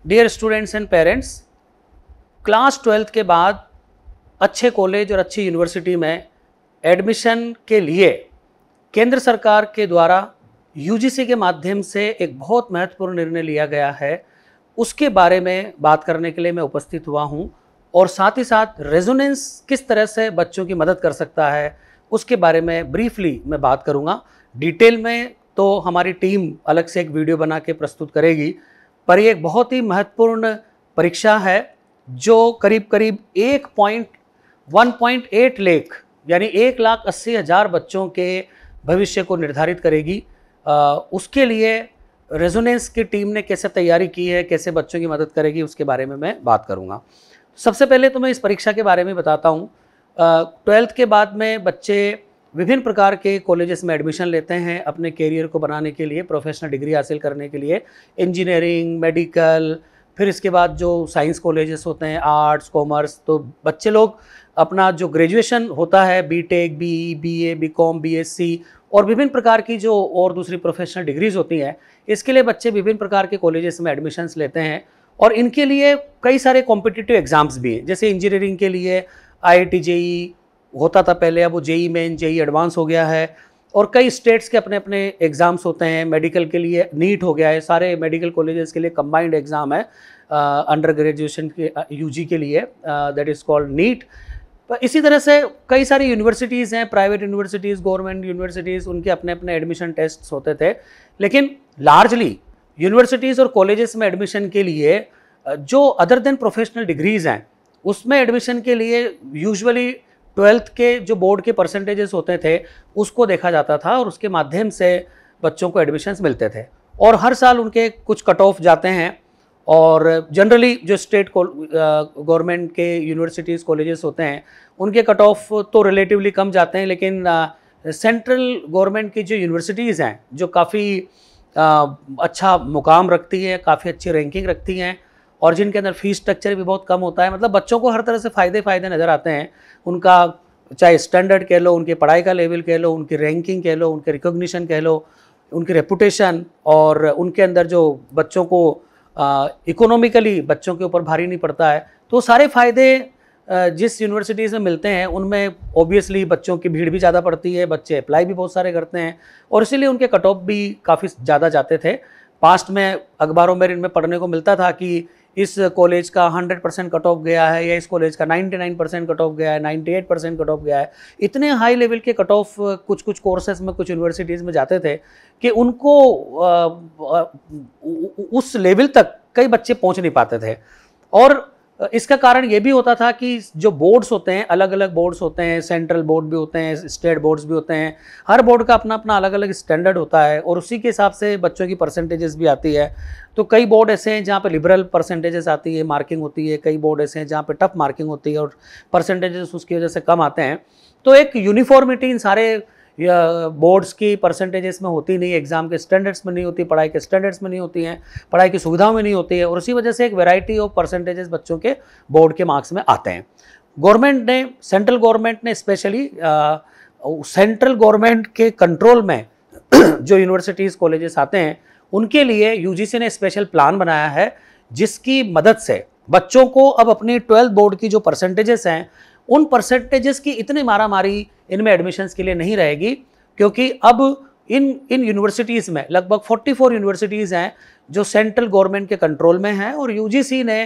Dear students and parents, class 12th के बाद अच्छे कॉलेज और अच्छी यूनिवर्सिटी में एडमिशन के लिए केंद्र सरकार के द्वारा यूजीसी के माध्यम से एक बहुत महत्वपूर्ण निर्णय लिया गया है। उसके बारे में बात करने के लिए मैं उपस्थित हुआ हूं और साथ ही साथ रेजोनेंस किस तरह से बच्चों की मदद कर सकता है उसके बारे में ब्रीफली मैं बात करूंगा। डिटेल में तो हमारी टीम अलग से एक वीडियो बना के प्रस्तुत करेगी, पर ये एक बहुत ही महत्वपूर्ण परीक्षा है जो करीब करीब 1.8 लाख यानी 1,80,000 बच्चों के भविष्य को निर्धारित करेगी। उसके लिए रेजोनेंस की टीम ने कैसे तैयारी की है, कैसे बच्चों की मदद करेगी, उसके बारे में मैं बात करूंगा। सबसे पहले तो मैं इस परीक्षा के बारे में बताता हूँ। 12th के बाद में बच्चे विभिन्न प्रकार के कॉलेजेस में एडमिशन लेते हैं अपने कैरियर को बनाने के लिए, प्रोफेशनल डिग्री हासिल करने के लिए, इंजीनियरिंग, मेडिकल, फिर इसके बाद जो साइंस कॉलेजेस होते हैं, आर्ट्स, कॉमर्स। तो बच्चे लोग अपना जो ग्रेजुएशन होता है, BTech, BE, BA, BCom, BSc और विभिन्न प्रकार की जो और दूसरी प्रोफेशनल डिग्रीज होती हैं, इसके लिए बच्चे विभिन्न प्रकार के कॉलेजेस में एडमिशन्स लेते हैं। और इनके लिए कई सारे कॉम्पिटिटिव एग्जाम्स भी हैं। जैसे इंजीनियरिंग के लिए आईआईटी जेई होता था पहले, अब वो जेई मेन, जेई एडवांस हो गया है और कई स्टेट्स के अपने अपने एग्ज़ाम्स होते हैं। मेडिकल के लिए नीट हो गया है, सारे मेडिकल कॉलेजेस के लिए कंबाइंड एग्ज़ाम है अंडर ग्रेजुएशन के यूजी के लिए, दैट इज़ कॉल्ड नीट। इसी तरह से कई सारी यूनिवर्सिटीज़ हैं, प्राइवेट यूनिवर्सिटीज़, गवर्नमेंट यूनिवर्सिटीज़, उनके अपने अपने एडमिशन टेस्ट्स होते थे। लेकिन लार्जली यूनिवर्सिटीज़ और कॉलेजेस में एडमिशन के लिए जो अदर देन प्रोफेशनल डिग्रीज़ हैं, उसमें एडमिशन के लिए यूजुअली 12th के जो बोर्ड के परसेंटेजेस होते थे उसको देखा जाता था और उसके माध्यम से बच्चों को एडमिशन्स मिलते थे। और हर साल उनके कुछ कट ऑफ जाते हैं और जनरली जो स्टेट गवर्नमेंट के यूनिवर्सिटीज़ कॉलेजेस होते हैं उनके कट ऑफ तो रिलेटिवली कम जाते हैं। लेकिन सेंट्रल गवर्नमेंट की जो यूनिवर्सिटीज़ हैं जो काफ़ी अच्छा मुकाम रखती हैं, काफ़ी अच्छी रैंकिंग रखती हैं और जिनके अंदर फीस स्ट्रक्चर भी बहुत कम होता है, मतलब बच्चों को हर तरह से फ़ायदे नज़र आते हैं। उनका चाहे स्टैंडर्ड कह लो, उनकी पढ़ाई का लेवल कह लो, उनकी रैंकिंग कह लो, उनके रिकॉग्निशन कह लो, उनकी रेपुटेशन, और उनके अंदर जो बच्चों को इकोनॉमिकली बच्चों के ऊपर भारी नहीं पड़ता है। तो सारे फ़ायदे जिस यूनिवर्सिटीज़ में मिलते हैं उनमें ऑब्वियसली बच्चों की भीड़ भी ज़्यादा पड़ती है, बच्चे अप्लाई भी बहुत सारे करते हैं और इसीलिए उनके कट ऑफ भी काफ़ी ज़्यादा जाते थे। पास्ट में अखबारों में इनमें पढ़ने को मिलता था कि इस कॉलेज का 100% कट ऑफ गया है या इस कॉलेज का 99% कट ऑफ गया है, 98% कट ऑफ गया है। इतने हाई लेवल के कट ऑफ कुछ कोर्सेज में, कुछ यूनिवर्सिटीज़ में जाते थे कि उनको उस लेवल तक कई बच्चे पहुंच नहीं पाते थे। और इसका कारण ये भी होता था कि जो बोर्ड्स होते हैं, अलग अलग बोर्ड्स होते हैं, सेंट्रल बोर्ड भी होते हैं, स्टेट बोर्ड्स भी होते हैं, हर बोर्ड का अपना अपना अलग अलग स्टैंडर्ड होता है और उसी के हिसाब से बच्चों की परसेंटेजेस भी आती है। तो कई बोर्ड ऐसे हैं जहाँ पे लिबरल परसेंटेजेस आती है, मार्किंग होती है, कई बोर्ड ऐसे हैं जहाँ पे टफ मार्किंग होती है और परसेंटेजेस उसकी वजह से कम आते हैं। तो एक यूनिफॉर्मिटी इन सारे बोर्ड्स की परसेंटेजेस में होती नहीं, एग्जाम के स्टैंडर्ड्स में नहीं होती, पढ़ाई के स्टैंडर्ड्स में नहीं होती हैं, पढ़ाई की सुविधाओं में नहीं होती है और उसी वजह से एक वैरायटी ऑफ परसेंटेजेस बच्चों के बोर्ड के मार्क्स में आते हैं। गवर्नमेंट ने, सेंट्रल गवर्नमेंट ने स्पेशली सेंट्रल गवर्नमेंट के कंट्रोल में जो यूनिवर्सिटीज़ कॉलेजेस आते हैं उनके लिए यूजीसी ने स्पेशल प्लान बनाया है जिसकी मदद से बच्चों को अब अपनी 12th बोर्ड की जो परसेंटेजेस हैं उन परसेंटेजेस की इतनी मारामारी इनमें एडमिशन्स के लिए नहीं रहेगी, क्योंकि अब इन यूनिवर्सिटीज़ में लगभग 44 यूनिवर्सिटीज़ हैं जो सेंट्रल गवर्नमेंट के कंट्रोल में हैं और यूजीसी ने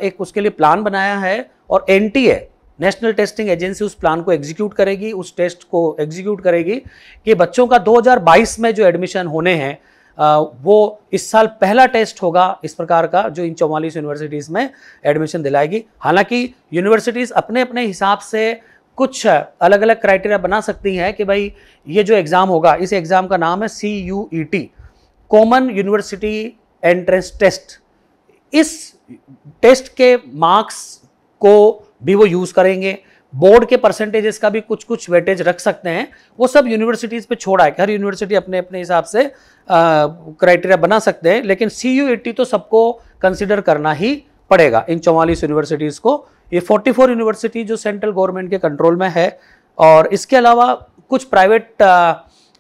एक उसके लिए प्लान बनाया है और एनटीए, नेशनल टेस्टिंग एजेंसी, उस प्लान को एग्जीक्यूट करेगी, उस टेस्ट को एग्जीक्यूट करेगी कि बच्चों का 2022 में जो एडमिशन होने हैं वो इस साल पहला टेस्ट होगा इस प्रकार का जो इन 44 यूनिवर्सिटीज़ में एडमिशन दिलाएगी। हालांकि यूनिवर्सिटीज़ अपने अपने हिसाब से कुछ अलग अलग क्राइटेरिया बना सकती हैं कि भाई ये जो एग्ज़ाम होगा, इस एग्ज़ाम का नाम है CUET, common university entrance test. इस टेस्ट के मार्क्स को भी वो यूज़ करेंगे, बोर्ड के परसेंटेजेस का भी कुछ वेटेज रख सकते हैं। वो सब यूनिवर्सिटीज़ पे छोड़ा है कि हर यूनिवर्सिटी अपने अपने हिसाब से क्राइटेरिया बना सकते हैं, लेकिन CUET तो सबको कंसिडर करना ही पड़ेगा इन 44 यूनिवर्सिटीज़ को। ये 44 यूनिवर्सिटी जो सेंट्रल गवर्नमेंट के कंट्रोल में है और इसके अलावा कुछ प्राइवेट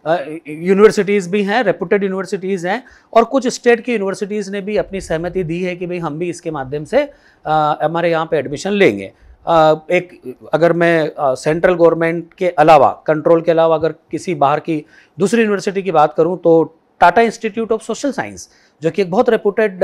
यूनिवर्सिटीज़ भी हैं, रेपुटेड यूनिवर्सिटीज़ हैं, और कुछ स्टेट की यूनिवर्सिटीज़ ने भी अपनी सहमति दी है कि भाई हम भी इसके माध्यम से हमारे यहाँ पे एडमिशन लेंगे। एक अगर मैं सेंट्रल गवर्नमेंट के अलावा, कंट्रोल के अलावा अगर किसी बाहर की दूसरी यूनिवर्सिटी की बात करूं तो Tata institute of social science, जो कि एक बहुत रेपुटेड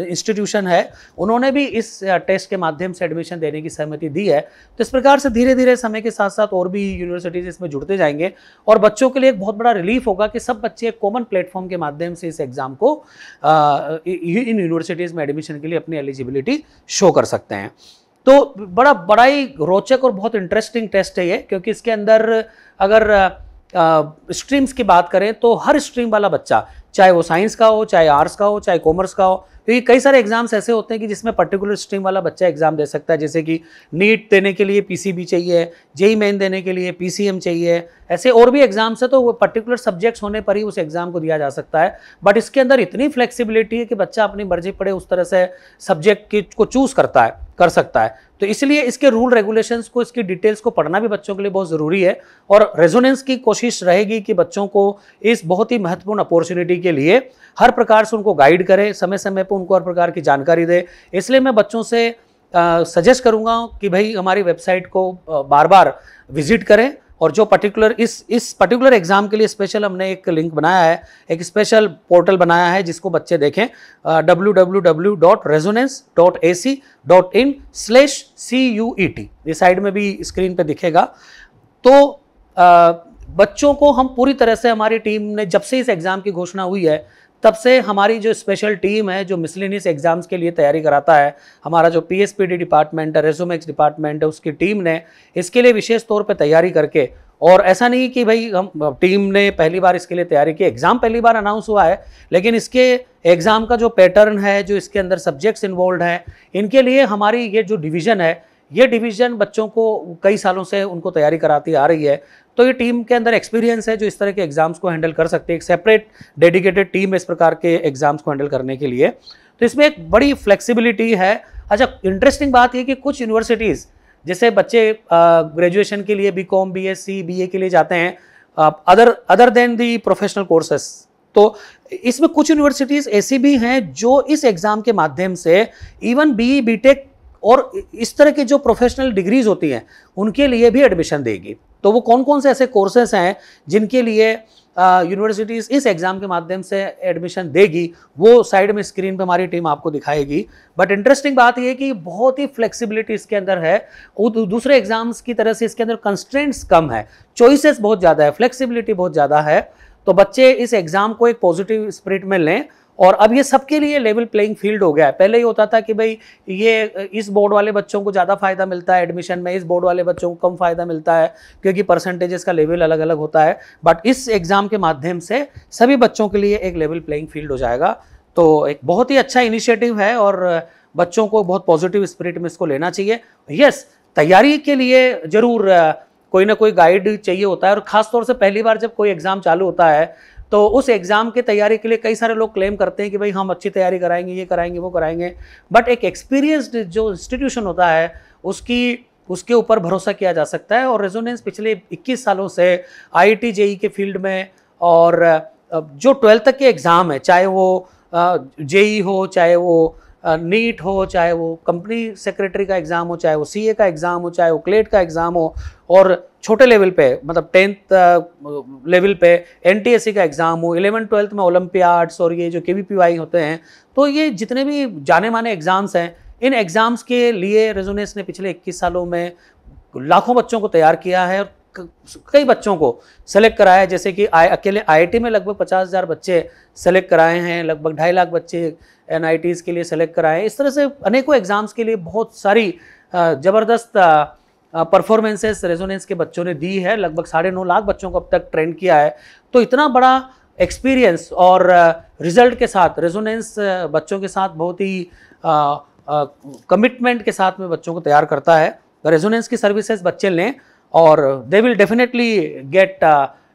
इंस्टीट्यूशन है, उन्होंने भी इस टेस्ट के माध्यम से एडमिशन देने की सहमति दी है। तो इस प्रकार से धीरे धीरे समय के साथ साथ और भी यूनिवर्सिटीज़ इसमें जुड़ते जाएंगे, और बच्चों के लिए एक बहुत बड़ा रिलीफ होगा कि सब बच्चे एक कॉमन प्लेटफॉर्म के माध्यम से इस एग्ज़ाम को इन यूनिवर्सिटीज़ में एडमिशन के लिए अपनी एलिजिबिलिटी शो कर सकते हैं। तो बड़ा ही रोचक और बहुत इंटरेस्टिंग टेस्ट है ये, क्योंकि इसके अंदर अगर स्ट्रीम्स की बात करें तो हर स्ट्रीम वाला बच्चा, चाहे वो साइंस का हो, चाहे आर्ट्स का हो, चाहे कॉमर्स का हो, क्योंकि कई सारे एग्जाम्स ऐसे होते हैं कि जिसमें पर्टिकुलर स्ट्रीम वाला बच्चा एग्जाम दे सकता है, जैसे कि नीट देने के लिए पीसीबी चाहिए, जेई मेन देने के लिए पीसीएम चाहिए, ऐसे और भी एग्जाम्स है, तो वो पर्टिकुलर सब्जेक्ट्स होने पर ही उस एग्जाम को दिया जा सकता है। बट इसके अंदर इतनी फ्लेक्सिबिलिटी है कि बच्चा अपनी मर्जी पड़े उस तरह से सब्जेक्ट को चूज कर सकता है। तो इसलिए इसके रूल रेगुलेशंस को, इसकी डिटेल्स को पढ़ना भी बच्चों के लिए बहुत ज़रूरी है, और रेजोनेंस की कोशिश रहेगी कि बच्चों को इस बहुत ही महत्वपूर्ण अपॉर्चुनिटी के लिए हर प्रकार से उनको गाइड करें, समय समय पर उनको हर प्रकार की जानकारी दे। इसलिए मैं बच्चों से सजेस्ट करूंगा कि भाई हमारी वेबसाइट को बार बार विजिट करें, और जो पर्टिकुलर इस पर्टिकुलर एग्जाम के लिए स्पेशल हमने एक लिंक बनाया है, एक स्पेशल पोर्टल बनाया है जिसको बच्चे देखें, www.resonance.ac.in/CUET, ये साइड में भी स्क्रीन पे दिखेगा। तो बच्चों को हम पूरी तरह से, हमारी टीम ने जब से इस एग्ज़ाम की घोषणा हुई है तब से हमारी जो स्पेशल टीम है जो मिसलेनियस एग्जाम्स के लिए तैयारी कराता है, हमारा जो पीएसपीडी डिपार्टमेंट है, रेज्यूमेक्स डिपार्टमेंट है, उसकी टीम ने इसके लिए विशेष तौर पे तैयारी करके, और ऐसा नहीं कि भाई हम टीम ने पहली बार इसके लिए तैयारी की, एग्ज़ाम पहली बार अनाउंस हुआ है, लेकिन इसके एग्ज़ाम का जो पैटर्न है, जो इसके अंदर सब्जेक्ट्स इन्वॉल्व हैं, इनके लिए हमारी ये जो डिवीज़न है, ये डिवीज़न बच्चों को कई सालों से उनको तैयारी कराती आ रही है। तो ये टीम के अंदर एक्सपीरियंस है जो इस तरह के एग्जाम्स को हैंडल कर सकते हैं, एक सेपरेट डेडिकेटेड टीम है इस प्रकार के एग्जाम्स को हैंडल करने के लिए। तो इसमें एक बड़ी फ्लेक्सिबिलिटी है। अच्छा, इंटरेस्टिंग बात ये कि कुछ यूनिवर्सिटीज़, जैसे बच्चे ग्रेजुएशन के लिए बीकॉम, बीएससी, बीए के लिए जाते हैं other than the professional courses, तो इसमें कुछ यूनिवर्सिटीज़ ऐसी भी हैं जो इस एग्ज़ाम के माध्यम से इवन बीई, बीटेक और इस तरह की जो प्रोफेशनल डिग्रीज होती हैं उनके लिए भी एडमिशन देगी। तो वो कौन कौन से ऐसे कोर्सेस हैं जिनके लिए यूनिवर्सिटीज़ इस एग्ज़ाम के माध्यम से एडमिशन देगी, वो साइड में स्क्रीन पे हमारी टीम आपको दिखाएगी। बट इंटरेस्टिंग बात ये है कि बहुत ही फ्लेक्सिबिलिटी इसके अंदर है, दूसरे एग्जाम्स की तरह से इसके अंदर कंस्ट्रेंट्स कम है, चॉइसेस बहुत ज़्यादा है, फ्लेक्सिबिलिटी बहुत ज़्यादा है। तो बच्चे इस एग्ज़ाम को एक पॉजिटिव स्पिरिट में लें, और अब ये सबके लिए लेवल प्लेइंग फील्ड हो गया है। पहले ही होता था कि भाई ये इस बोर्ड वाले बच्चों को ज़्यादा फायदा मिलता है एडमिशन में, इस बोर्ड वाले बच्चों को कम फायदा मिलता है, क्योंकि परसेंटेजेस का लेवल अलग अलग होता है। बट इस एग्ज़ाम के माध्यम से सभी बच्चों के लिए एक लेवल प्लेइंग फील्ड हो जाएगा। तो एक बहुत ही अच्छा इनिशिएटिव है, और बच्चों को बहुत पॉजिटिव स्पिरिट में इसको लेना चाहिए। यस, तैयारी के लिए ज़रूर कोई ना कोई गाइड चाहिए होता है, और ख़ासतौर से पहली बार जब कोई एग्ज़ाम चालू होता है तो उस एग्ज़ाम की तैयारी के लिए कई सारे लोग क्लेम करते हैं कि भाई हम अच्छी तैयारी कराएंगे, ये कराएंगे, वो कराएंगे। बट एक एक्सपीरियंस्ड जो इंस्टीट्यूशन होता है उसके ऊपर भरोसा किया जा सकता है। और रेजोनेंस पिछले 21 सालों से आईआईटी जेई के फील्ड में, और जो 12th तक के एग्ज़ाम है, चाहे वो जेई हो, चाहे वो नीट हो, चाहे वो कंपनी सेक्रेटरी का एग्ज़ाम हो, चाहे वो सीए का एग्ज़ाम हो, चाहे वो क्लेट का एग्ज़ाम हो, और छोटे लेवल पे मतलब 10th लेवल पे एनटीएससी का एग्ज़ाम हो, 11th 12th में ओलंपियाड्स और ये जो केवीपीवाई होते हैं, तो ये जितने भी जाने माने एग्ज़ाम्स हैं, इन एग्ज़ाम्स के लिए रेजोनेंस ने पिछले 21 सालों में लाखों बच्चों को तैयार किया है, और कई बच्चों को सेलेक्ट कराया है। जैसे कि अकेले आईआईटी में लगभग 50,000 बच्चे सेलेक्ट कराए हैं, लगभग 2.5 लाख बच्चे एनआईटीज़ के लिए सेलेक्ट कराए हैं। इस तरह से अनेकों एग्ज़ाम्स के लिए बहुत सारी ज़बरदस्त परफॉर्मेंसेस रेजोनेंस के बच्चों ने दी है। लगभग 9.5 लाख बच्चों को अब तक ट्रेन किया है। तो इतना बड़ा एक्सपीरियंस और रिजल्ट के साथ रेजोनेंस बच्चों के साथ बहुत ही कमिटमेंट के साथ में बच्चों को तैयार करता है। तो रेजोनेंस की सर्विसेज बच्चे लें, और they will definitely get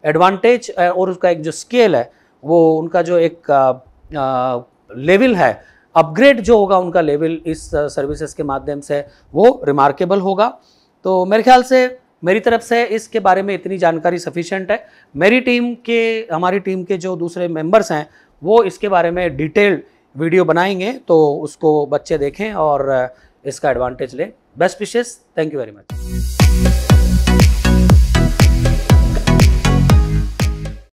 advantage, और उसका एक जो स्केल है, वो उनका जो एक लेवल है, अपग्रेड जो होगा उनका लेवल इस सर्विसेज के माध्यम से, वो रिमार्केबल होगा। तो मेरे ख्याल से मेरी तरफ से इसके बारे में इतनी जानकारी सफिशिएंट है। हमारी टीम के जो दूसरे मेंबर्स हैं वो इसके बारे में डिटेल्ड वीडियो बनाएंगे, तो उसको बच्चे देखें और इसका एडवांटेज लें। Best wishes, thank you very much.